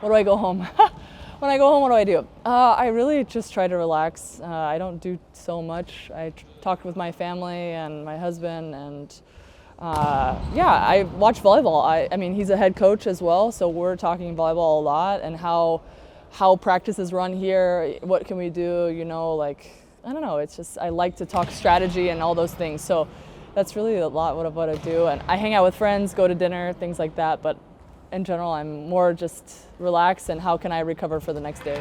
what do I go home? When I go home, what do I do? I really just try to relax. I don't do so much. I talked with my family and my husband, and yeah, I watch volleyball. I mean, he's a head coach as well, so we're talking volleyball a lot and how practice is run here. What can we do? You know, like, I don't know. It's just I like to talk strategy and all those things. So that's really a lot of what I do. And I hang out with friends, go to dinner, things like that. But in general, I'm more just relaxed and how can I recover for the next day.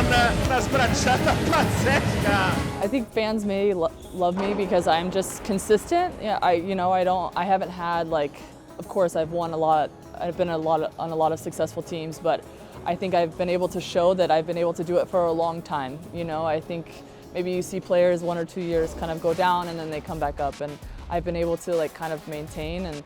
Una sbracciata pazzesca. I think fans may love me because I'm just consistent. Yeah, I haven't had like, of course I've won a lot. I've been on a lot of successful teams, but I think I've been able to show that I've been able to do it for a long time. You know, I think maybe you see players 1 or 2 years kind of go down and then they come back up, and I've been able to like kind of maintain and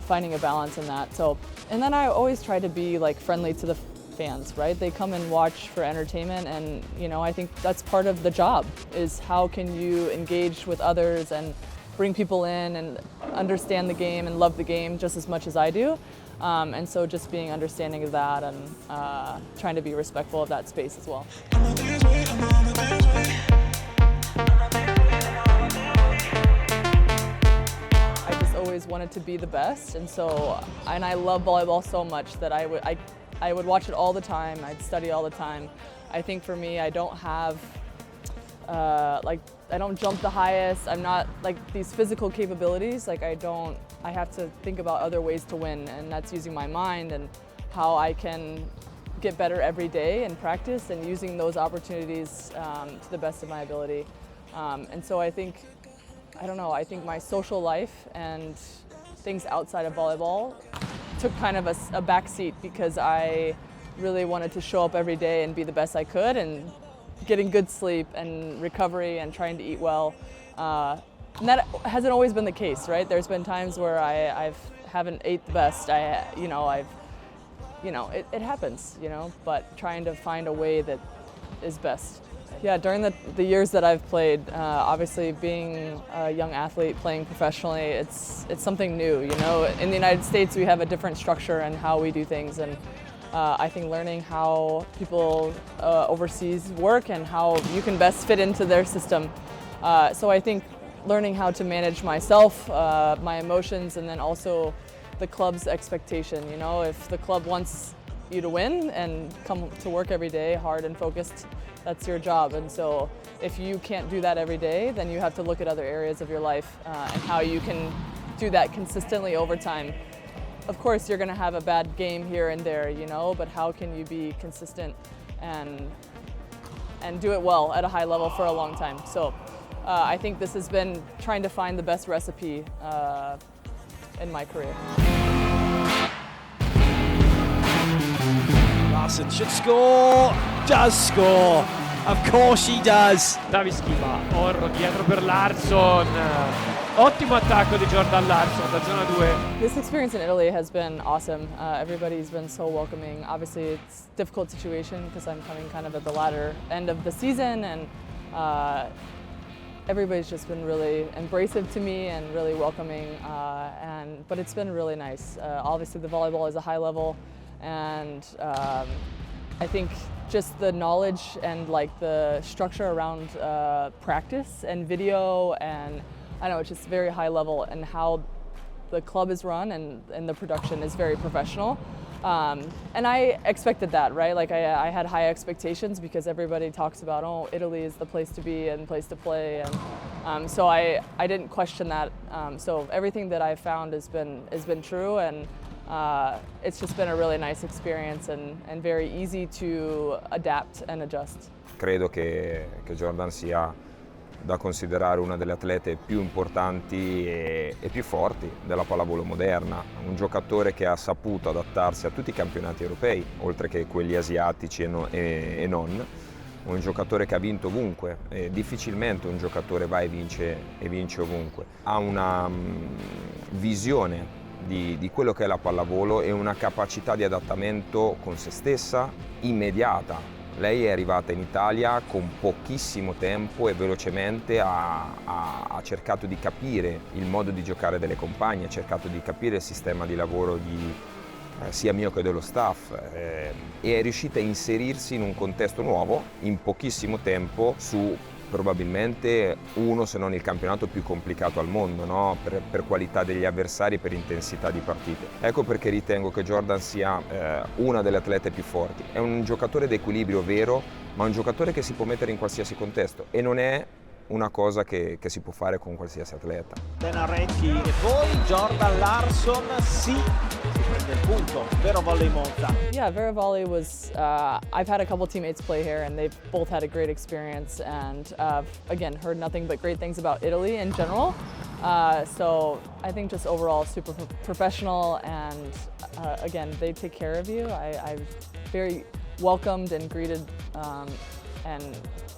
finding a balance in that. So, and then I always try to be like friendly to the fans, right? They come and watch for entertainment, and you know, I think that's part of the job, is how can you engage with others and bring people in and understand the game and love the game just as much as I do. And so just being understanding of that and trying to be respectful of that space as well. I just always wanted to be the best, and I love volleyball so much that I would watch it all the time. I'd study all the time. I think for me, I don't have I don't jump the highest. I'm not like these physical capabilities. Like I have to think about other ways to win, and that's using my mind and how I can get better every day in practice and using those opportunities to the best of my ability. And so I think my social life and things outside of volleyball took kind of a back seat because I really wanted to show up every day and be the best I could, and getting good sleep and recovery and trying to eat well. And that hasn't always been the case, right? There's been times where I haven't ate the best. It happens, you know, but trying to find a way that is best. Yeah, during the years that I've played, obviously being a young athlete playing professionally, it's something new, you know. In the United States, we have a different structure and how we do things, and I think learning how people overseas work and how you can best fit into their system. So I think learning how to manage myself, my emotions, and then also the club's expectation. You know, if the club wants you to win and come to work every day hard and focused, that's your job. And so if you can't do that every day, then you have to look at other areas of your life and how you can do that consistently over time. Of course, you're going to have a bad game here and there, you know, but how can you be consistent and do it well at a high level for a long time? So I think this has been trying to find the best recipe in my career. Larson should score, does score, of course he does. Davis schiva, Orro dietro per Larson, ottimo attacco di Jordan Larson da zona 2. This experience in Italy has been awesome. Everybody's been so welcoming. Obviously it's a difficult situation because I'm coming kind of at the latter end of the season, and everybody's just been really embracive to me and really welcoming, but it's been really nice. Obviously the volleyball is a high level, and I think just the knowledge and like the structure around practice and video, and I know it's just very high level, and how the club is run and the production is very professional. And I expected that, right? Like I had high expectations because everybody talks about, oh, Italy is the place to be and place to play, and so I didn't question that. So everything that I've found has been true, and it's just been a really nice experience and very easy to adapt and adjust. Credo che Jordan sia da considerare una delle atlete più importanti e più forti della pallavolo moderna, un giocatore che ha saputo adattarsi a tutti i campionati europei, oltre che quelli asiatici e non, un giocatore che ha vinto ovunque, difficilmente un giocatore va e vince ovunque, ha una visione di quello che è la pallavolo e una capacità di adattamento con se stessa immediata. Lei è arrivata in Italia con pochissimo tempo e velocemente ha cercato di capire il modo di giocare delle compagne, ha cercato di capire il sistema di lavoro sia mio che dello staff e è riuscita a inserirsi in un contesto nuovo in pochissimo tempo su probabilmente uno, se non il campionato più complicato al mondo, no? per qualità degli avversari e per intensità di partite. Ecco perché ritengo che Jordan sia una delle atlete più forti. È un giocatore d'equilibrio vero, ma un giocatore che si può mettere in qualsiasi contesto e non è una cosa che si può fare con qualsiasi atleta. Benarecchi e poi Jordan Larson si prende il punto. Vero Volley Monza. Yeah, Vero Volley was, I've had a couple teammates play here and they've both had a great experience and again, heard nothing but great things about Italy in general. So I think just overall super professional and again, they take care of you. I'm very welcomed and greeted and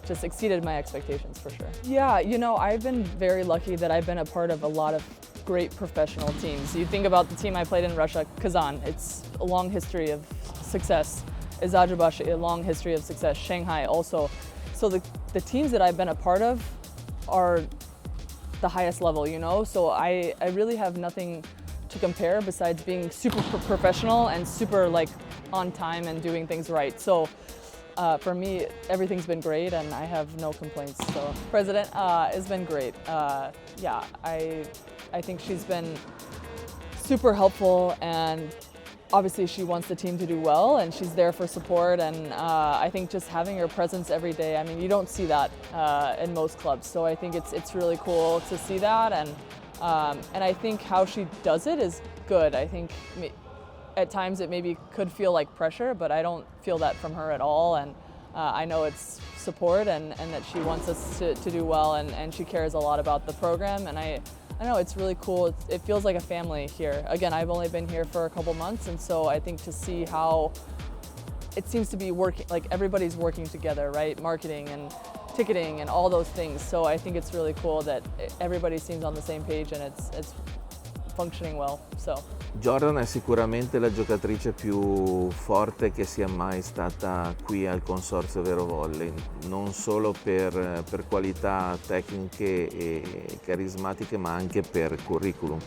just exceeded my expectations for sure. Yeah, you know, I've been very lucky that I've been a part of a lot of great professional teams. You think about the team I played in Russia, Kazan, it's a long history of success. Azerbaijan, a long history of success. Shanghai also. So the teams that I've been a part of are the highest level, you know? So I really have nothing to compare besides being super professional and super like on time and doing things right. So for me, everything's been great and I have no complaints. So President has been great. Yeah, I think she's been super helpful and obviously she wants the team to do well and she's there for support and I think just having her presence every day, I mean, you don't see that in most clubs. So I think it's really cool to see that and I think how she does it is good. I think at times it maybe could feel like pressure, but I don't feel that from her at all. And I know it's support and that she wants us to do well and she cares a lot about the program. And I know it's really cool. It feels like a family here. Again, I've only been here for a couple months and so I think to see how it seems to be working, like everybody's working together, right? Marketing and ticketing and all those things. So I think it's really cool that everybody seems on the same page and it's functioning well. So. Jordan è sicuramente la giocatrice più forte che sia mai stata qui al Consorzio Vero Volley, non solo per qualità tecniche e carismatiche ma anche per curriculum.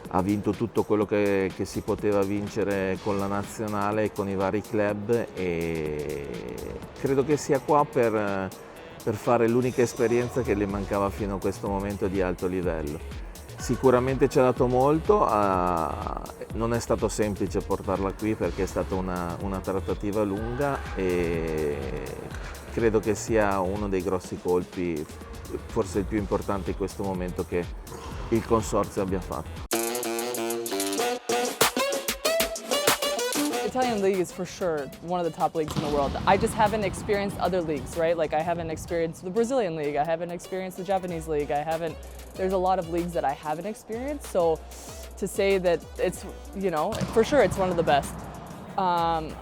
Ha vinto tutto quello che si poteva vincere con la nazionale e con i vari club e credo che sia qua per fare l'unica esperienza che le mancava fino a questo momento di alto livello. Sicuramente ci ha dato molto, non è stato semplice portarla qui perché è stata una trattativa lunga e credo che sia uno dei grossi colpi, forse il più importante in questo momento che il Consorzio abbia fatto. Italian league is for sure one of the top leagues in the world. I just haven't experienced other leagues, right? Like I haven't experienced the Brazilian league, I haven't experienced the Japanese league, there's a lot of leagues that I haven't experienced. So to say that it's, you know, for sure it's one of the best. I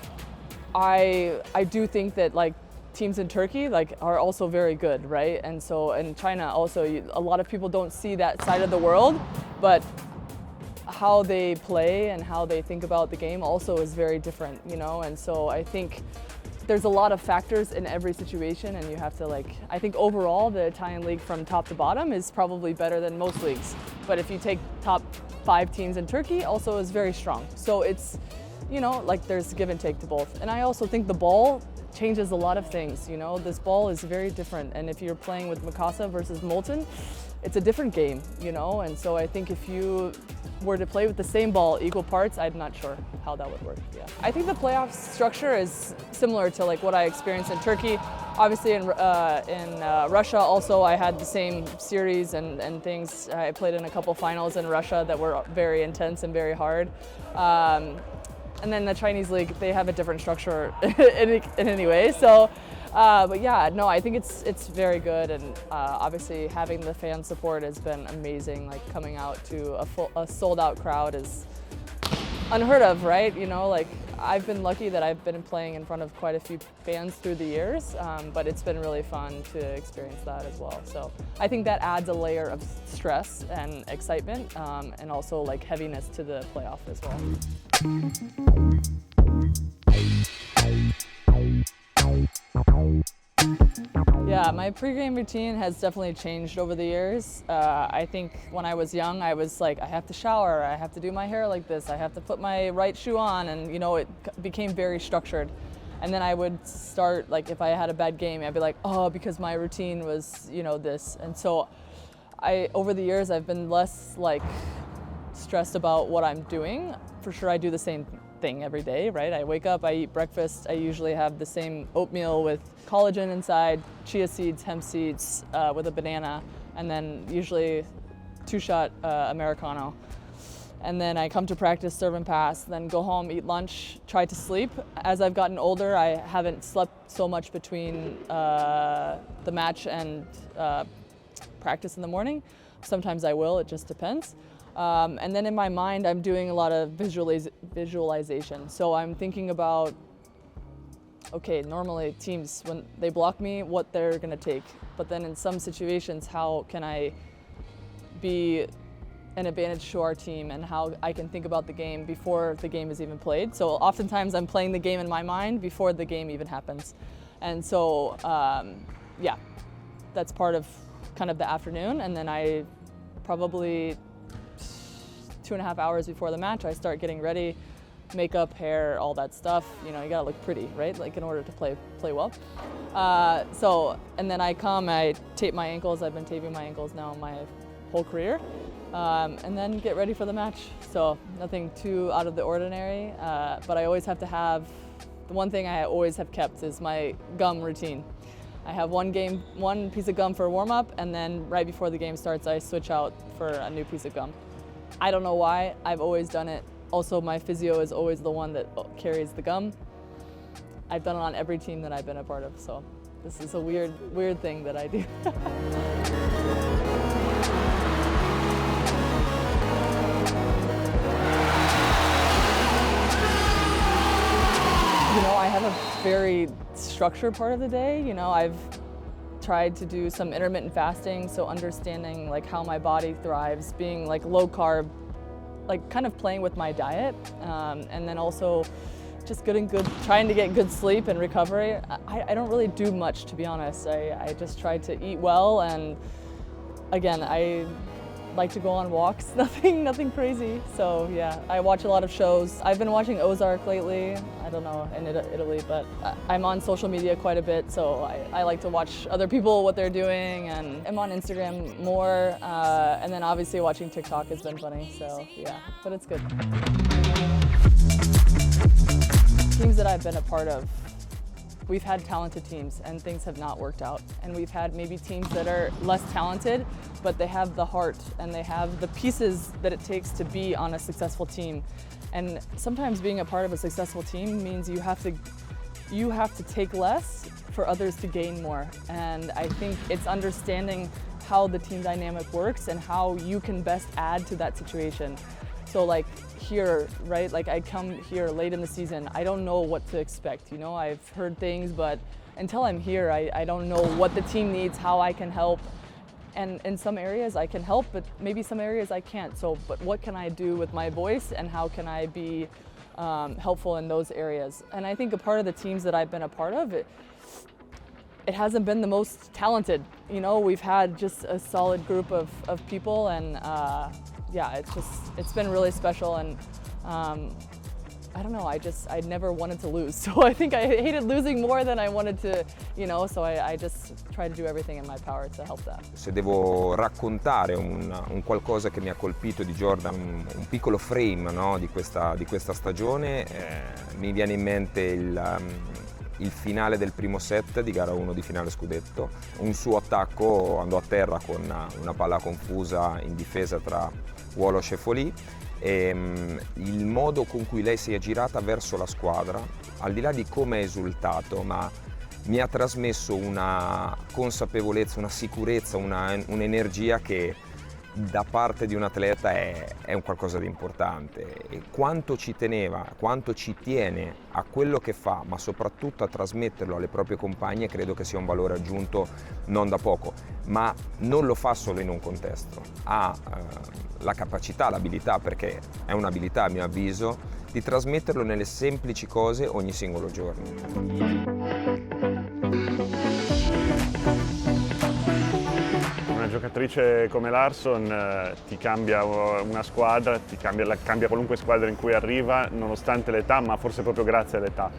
do think that like teams in Turkey like are also very good, right? And so in China also, a lot of people don't see that side of the world, but how they play and how they think about the game also is very different, you know? And so I think there's a lot of factors in every situation and you have to like, I think overall the Italian league from top to bottom is probably better than most leagues. But if you take top 5 teams in Turkey, also is very strong. So it's, you know, like there's give and take to both. And I also think the ball changes a lot of things, you know? This ball is very different and if you're playing with Mikasa versus Molten, it's a different game, you know? And so I think if you were to play with the same ball equal parts, I'm not sure how that would work. Yeah, I think the playoff structure is similar to like what I experienced in Turkey. Obviously in Russia also I had the same series and things. I played in a couple finals in Russia that were very intense and very hard. And then the Chinese league, they have a different structure in any way. So But yeah, no, I think it's very good, and obviously having the fan support has been amazing. Like coming out to a sold out crowd is unheard of, right? You know, like I've been lucky that I've been playing in front of quite a few fans through the years, but it's been really fun to experience that as well. So I think that adds a layer of stress and excitement, and also like heaviness to the playoff as well. Yeah, my pregame routine has definitely changed over the years. I think when I was young, I was like, I have to shower, I have to do my hair like this, I have to put my right shoe on, and you know, it became very structured. And then I would start, like if I had a bad game, I'd be like, oh, because my routine was, you know, this. And so over the years, I've been less like stressed about what I'm doing. For sure, I do the same thing every day, right? I wake up, I eat breakfast. I usually have the same oatmeal with collagen inside, chia seeds, hemp seeds with a banana, and then usually 2-shot Americano. And then I come to practice, serve and pass, then go home, eat lunch, try to sleep. As I've gotten older, I haven't slept so much between the match and practice in the morning. Sometimes I will, it just depends. And then in my mind, I'm doing a lot of visualization. So I'm thinking about, okay, normally teams, when they block me, what they're gonna take. But then in some situations, how can I be an advantage to our team, and how I can think about the game before the game is even played. So oftentimes I'm playing the game in my mind before the game even happens. And so, yeah, that's part of kind of the afternoon. And then I probably 2.5 hours before the match, I start getting ready, makeup, hair, all that stuff. You know, you gotta look pretty, right? Like in order to play well. And then I come, I tape my ankles. I've been taping my ankles now my whole career. And then get ready for the match. So nothing too out of the ordinary, but I always have to have, the one thing I always have kept is my gum routine. I have one piece of gum for warm up, and then right before the game starts, I switch out for a new piece of gum. I don't know why, I've always done it. Also, my physio is always the one that carries the gum. I've done it on every team that I've been a part of, so this is a weird thing that I do. You know, I have a very structured part of the day. You know, I've tried to do some intermittent fasting, so understanding like how my body thrives, being like low carb, like kind of playing with my diet, and then also just trying to get good sleep and recovery. I don't really do much, to be honest. I just try to eat well, and again, I like to go on walks, nothing crazy. So yeah, I watch a lot of shows. I've been watching Ozark lately. I don't know, in Italy, but I'm on social media quite a bit, so I like to watch other people, what they're doing, and I'm on Instagram more, and then obviously watching TikTok has been funny, so yeah, but it's good. Teams that I've been a part of, we've had talented teams and things have not worked out. And we've had maybe teams that are less talented, but they have the heart and they have the pieces that it takes to be on a successful team. And sometimes being a part of a successful team means you have to take less for others to gain more. And I think it's understanding how the team dynamic works and how you can best add to that situation. So like here, right, like I come here late in the season, I don't know what to expect, you know, I've heard things, but until I'm here, I don't know what the team needs, how I can help. And in some areas I can help, but maybe some areas I can't. So, but what can I do with my voice and how can I be helpful in those areas? And I think a part of the teams that I've been a part of, it hasn't been the most talented. You know, we've had just a solid group of people, and yeah, it's been really special, and I don't know, I never wanted to lose. So I think I hated losing more than I wanted to, you know, so I just try to do everything in my power to help that. Se devo raccontare un qualcosa che mi ha colpito di Jordan, un piccolo frame, no, di questa stagione, mi viene in mente il finale del primo set di gara 1 di finale scudetto. Un suo attacco andò a terra con una palla confusa in difesa tra Wolosz e Folì, e il modo con cui lei si è girata verso la squadra, al di là di come è esultato, ma mi ha trasmesso una consapevolezza, una sicurezza, un'energia che da parte di un atleta è un qualcosa di importante, e quanto ci teneva, quanto ci tiene a quello che fa, ma soprattutto a trasmetterlo alle proprie compagne, credo che sia un valore aggiunto non da poco, ma non lo fa solo in un contesto, ha la capacità, l'abilità, perché è un'abilità a mio avviso, di trasmetterlo nelle semplici cose ogni singolo giorno. Una giocatrice come Larson ti cambia una squadra, cambia qualunque squadra in cui arriva, nonostante l'età, ma forse proprio grazie all'età,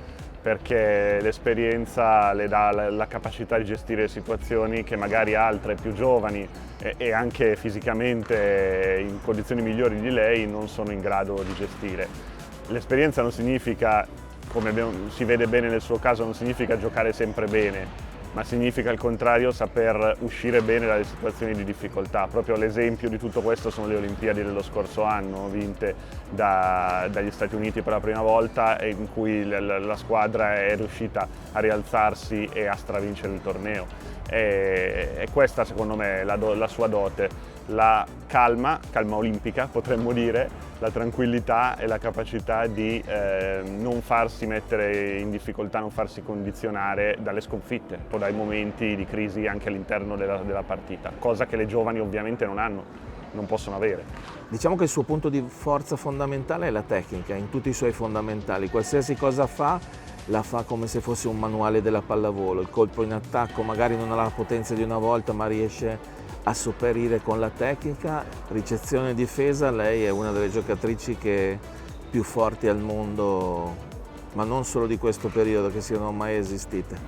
perché l'esperienza le dà la capacità di gestire situazioni che magari altre più giovani e anche fisicamente in condizioni migliori di lei non sono in grado di gestire. L'esperienza non significa, come si vede bene nel suo caso, non significa giocare sempre bene, ma significa al contrario saper uscire bene dalle situazioni di difficoltà. Proprio l'esempio di tutto questo sono le Olimpiadi dello scorso anno, vinte dagli Stati Uniti per la prima volta, e in cui la squadra è riuscita a rialzarsi e a stravincere il torneo. E questa secondo me è la sua dote, la calma olimpica potremmo dire, la tranquillità e la capacità di non farsi mettere in difficoltà, non farsi condizionare dalle sconfitte o dai momenti di crisi anche all'interno della partita, cosa che le giovani ovviamente non possono avere. Diciamo che il suo punto di forza fondamentale è la tecnica, in tutti i suoi fondamentali. Qualsiasi cosa fa, la fa come se fosse un manuale della pallavolo. Il colpo in attacco magari non ha la potenza di una volta, ma riesce a sopperire con la tecnica. Ricezione e difesa, lei è una delle giocatrici più forti al mondo, ma non solo di questo periodo, che siano mai esistite.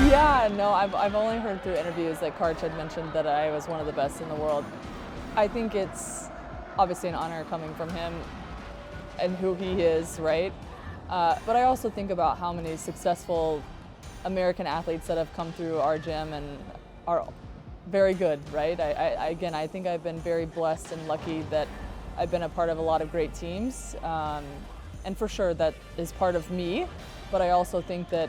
Yeah, no, I've only heard through interviews that Karch had mentioned that I was one of the best in the world. I think it's obviously an honor coming from him and who he is, right? But I also think about how many successful American athletes that have come through our gym and are very good, right? I think I've been very blessed and lucky that I've been a part of a lot of great teams. And for sure that is part of me, but I also think that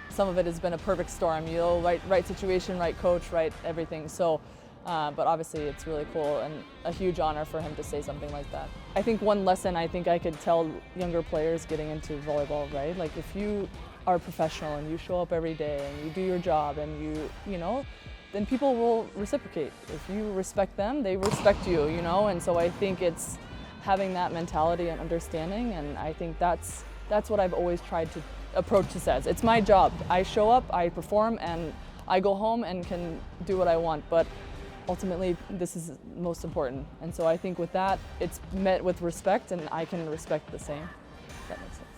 some of it has been a perfect storm, you know, right situation, right coach, right everything. So, but obviously it's really cool and a huge honor for him to say something like that. I think one lesson I think I could tell younger players getting into volleyball, right? Like if you are professional and you show up every day and you do your job and you know, then people will reciprocate. If you respect them, they respect you, you know? And so I think it's having that mentality and understanding, and I think that's what I've always tried to approach this as. It's my job. I show up, I perform, and I go home and can do what I want, but ultimately this is most important. And so I think with that, it's met with respect, and I can respect the same, if that makes sense.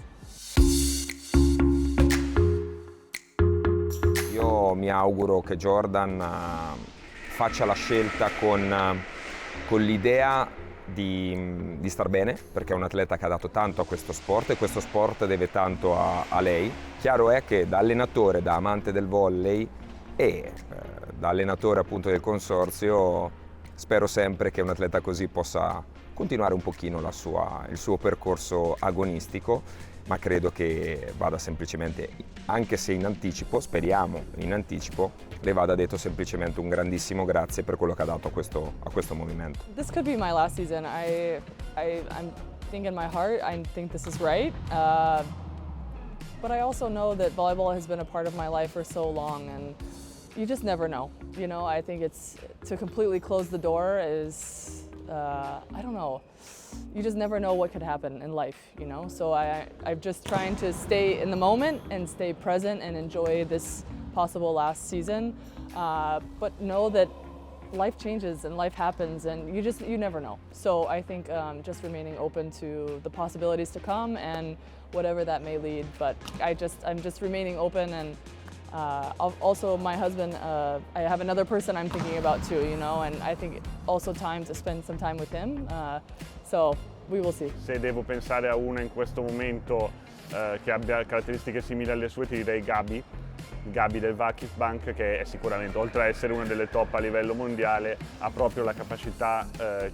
Io mi auguro che Jordan faccia la scelta con l'idea di star bene, perché è un atleta che ha dato tanto a questo sport e questo sport deve tanto a lei. Chiaro è che da allenatore, da amante del volley e da allenatore appunto del consorzio, spero sempre che un atleta così possa continuare un pochino il suo percorso agonistico, ma credo che vada semplicemente, anche se in anticipo, speriamo in anticipo, le vada detto semplicemente un grandissimo grazie per quello che ha dato a questo movimento. This could be my last season. I think in my heart, I think this is right. But I also know that volleyball has been a part of my life for so long, and you just never know. You know, I think it's to completely close the door is, I don't know. You just never know what could happen in life, you know? So I'm just trying to stay in the moment and stay present and enjoy this possible last season. But know that life changes and life happens, and you never know. So I think just remaining open to the possibilities to come and whatever that may lead. But I'm just remaining open, and also my husband, I have another person I'm thinking about too, you know, and I think also time to spend some time with him. So we will see. Se devo pensare a una in questo momento che abbia caratteristiche simili alle sue, ti direi Gabi, Gabi del Vakifbank, che è sicuramente, oltre a essere una delle top a livello mondiale, ha proprio la capacità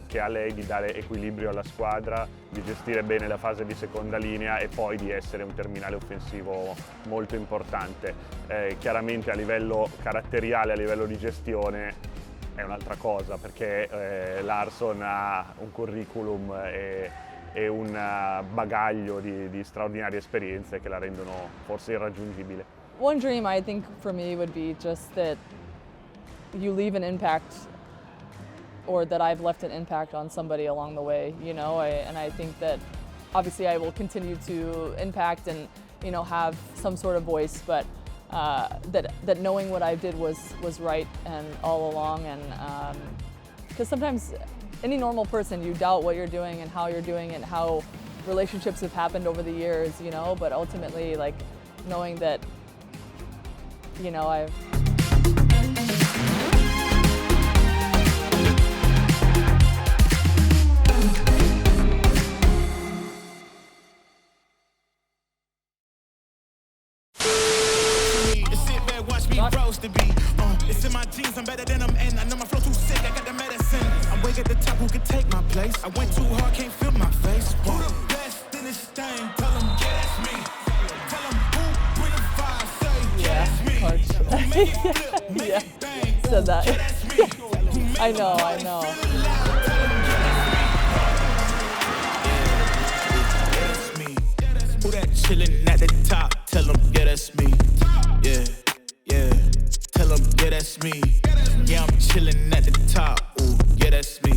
che ha lei di dare equilibrio alla squadra, di gestire bene la fase di seconda linea e poi di essere un terminale offensivo molto importante. Chiaramente a livello caratteriale, a livello di gestione è un'altra cosa, perché Larson ha un curriculum e un bagaglio di straordinarie esperienze che la rendono forse irraggiungibile. One dream I think for me would be just that you leave an impact, or that I've left an impact on somebody along the way, you know, and I think that obviously I will continue to impact and, you know, have some sort of voice, but that knowing what I did was right and all along, and because sometimes any normal person, you doubt what you're doing and how you're doing it, how relationships have happened over the years, you know, but ultimately, like, knowing that, you know, I've watch me roast the beat. It's in my jeans, I'm better than them, and I know my flow too sick, I got the medicine. I'm way at the top, who could take my place? I went too hard, can't feel my face. Who the best in this thing? Tell them, yeah, that's me. Tell them who bring the fire, say, yeah, that's me. Who make it flip, make it bang, said that. yeah, that's me. I know. Who that chillin' at the top? Tell them, yeah, that's me. Yeah. Tell them, yeah, that's me. Yeah, I'm chillin' at the top. Ooh, yeah, that's me.